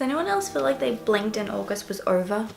Does anyone else feel like they blinked and August was over?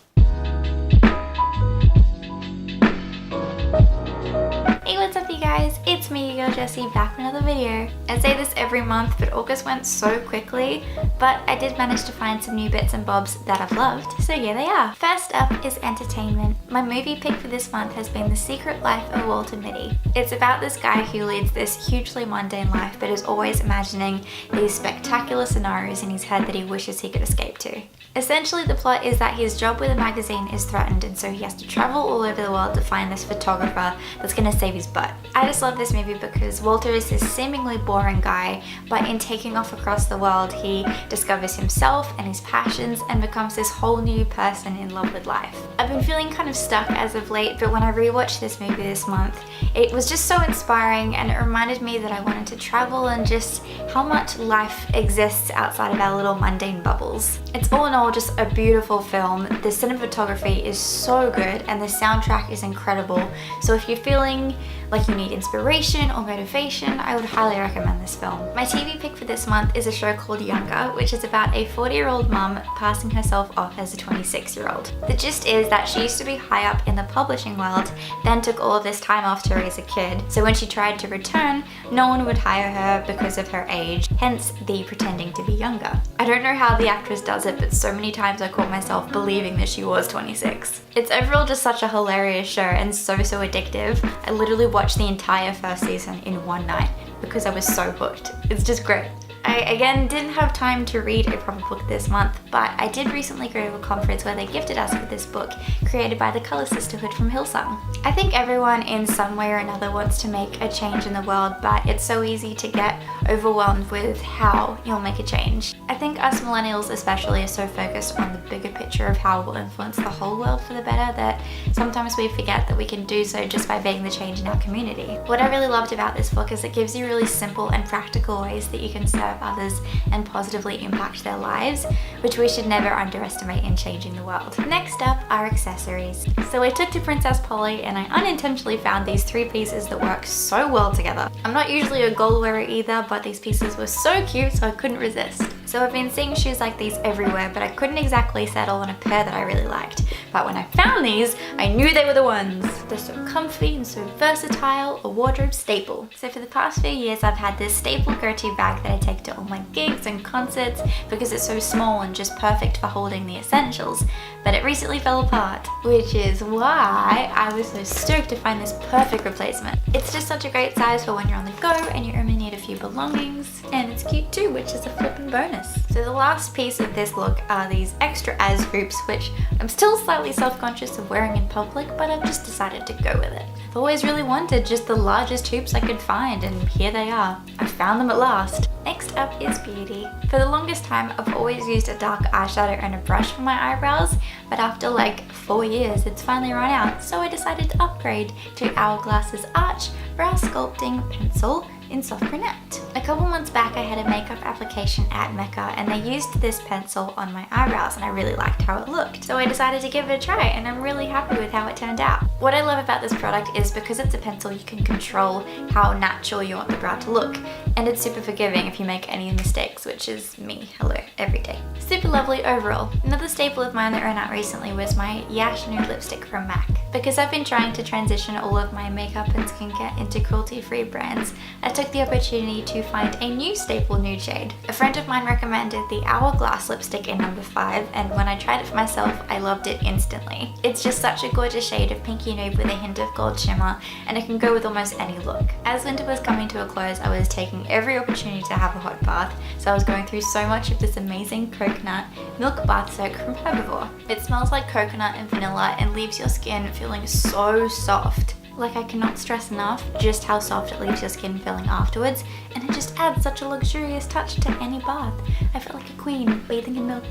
Hey, what's up you guys? It's me, your girl Jessie, back with another video. I say this every month, but August went so quickly, but I did manage to find some new bits and bobs that I've loved, so here they are. First up is entertainment. My movie pick for this month has been The Secret Life of Walter Mitty. It's about this guy who leads this hugely mundane life, but is always imagining these spectacular scenarios in his head that he wishes he could escape to. Essentially, the plot is that his job with a magazine is threatened, and so he has to travel all over the world to find this photographer that's going to save his butt. I just love this movie because Walter is this seemingly boring guy, but in taking off across the world, he discovers himself and his passions and becomes this whole new person in love with life. I've been feeling kind of stuck as of late, but when I rewatched this movie this month, it was just so inspiring, and it reminded me that I wanted to travel and just how much life exists outside of our little mundane bubbles. It's all in all just a beautiful film. The cinematography is so good and the soundtrack is incredible. So if you're feeling like you need inspiration or motivation, I would highly recommend this film. My TV pick for this month is a show called Younger, which is about a 40-year-old mum passing herself off as a 26-year-old. The gist is that she used to be high up in the publishing world, then took all of this time off to raise a kid. So when she tried to return, no one would hire her because of her age, hence the pretending to be younger. I don't know how the actress does it, but so many times I caught myself believing that she was 26. It's overall just such a hilarious show and so addictive. I literally watched the entire first season in one night because I was so hooked. It's just great. I again didn't have time to read a proper book this month, but I did recently go to a conference where they gifted us with this book created by the Colour Sisterhood from Hillsong. I think everyone in some way or another wants to make a change in the world, but it's so easy to get overwhelmed with how you'll make a change. I think us millennials especially are so focused on the bigger picture of how we'll influence the whole world for the better that sometimes we forget that we can do so just by being the change in our community. What I really loved about this book is it gives you really simple and practical ways that you can serve others and positively impact their lives, which we should never underestimate in changing the world. Next up are accessories. So I took to Princess Polly and I unintentionally found these 3 pieces that work so well together. I'm not usually a gold wearer either, but these pieces were so cute so I couldn't resist. So I've been seeing shoes like these everywhere, but I couldn't exactly settle on a pair that I really liked. But when I found these, I knew they were the ones. They're so comfy and so versatile, a wardrobe staple. So for the past few years, I've had this staple go-to bag that I take to all my gigs and concerts because it's so small and just perfect for holding the essentials. But it recently fell apart, which is why I was so stoked to find this perfect replacement. It's just such a great size for when you're on the go and you only need a few belongings, and it's cute too, which is a flippin' bonus. So the last piece of this look are these extra as hoops, which I'm still slightly self-conscious of wearing in public, but I've just decided to go with it. I've always really wanted just the largest hoops I could find, and here they are. I found them at last. Next up is beauty. For the longest time, I've always used a dark eyeshadow and a brush for my eyebrows, but after like 4 years, it's finally run out, so I decided to upgrade to Hourglass's Arch Brow Sculpting Pencil in soft brunette. A couple months back I had a makeup application at Mecca and they used this pencil on my eyebrows and I really liked how it looked. So I decided to give it a try and I'm really happy with how it turned out. What I love about this product is because it's a pencil you can control how natural you want the brow to look, and it's super forgiving if you make any mistakes, which is me, hello, every day. Super lovely overall. Another staple of mine that ran out recently was my Yash nude lipstick from MAC. Because I've been trying to transition all of my makeup and skincare into cruelty-free brands, I took the opportunity to find a new staple nude shade. A friend of mine recommended the Hourglass lipstick in number 5, and when I tried it for myself, I loved it instantly. It's just such a gorgeous shade of pinky nude with a hint of gold shimmer, and it can go with almost any look. As winter was coming to a close, I was taking every opportunity to have a hot bath, so I was going through so much of this amazing coconut milk bath soak from Herbivore. It smells like coconut and vanilla and leaves your skin feeling so soft. Like, I cannot stress enough just how soft it leaves your skin feeling afterwards, and it just adds such a luxurious touch to any bath. I feel like a queen bathing in milk.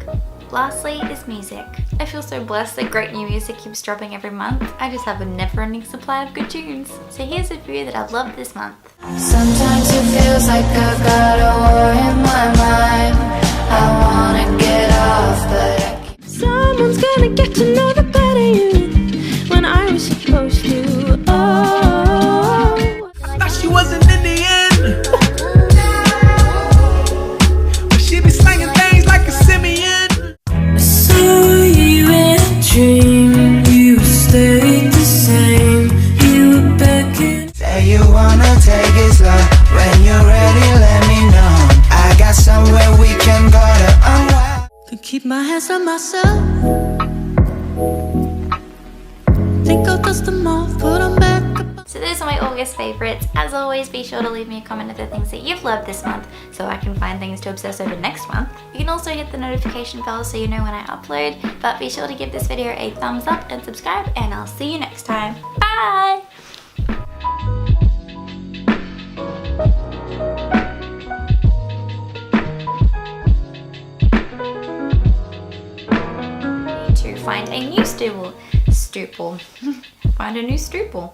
Lastly is music. I feel so blessed that great new music keeps dropping every month. I just have a never-ending supply of good tunes. So here's a few that I've loved this month. Sometimes it feels like I've got a war in my mind. I wanna get off, but I keep... Someone's gonna get to know the better you when I was supposed to. Oh, thought she wasn't in the end. But she be slanging things like a simian. Keep my hands on myself. Think I'll dust them off, put them back up. So those are my August favorites. As always, be sure to leave me a comment of the things that you've loved this month so I can find things to obsess over next month. You can also hit the notification bell so you know when I upload, but be sure to give this video a thumbs up and subscribe, and I'll see you next time. Bye! To find a new stoople. Find a new stoople.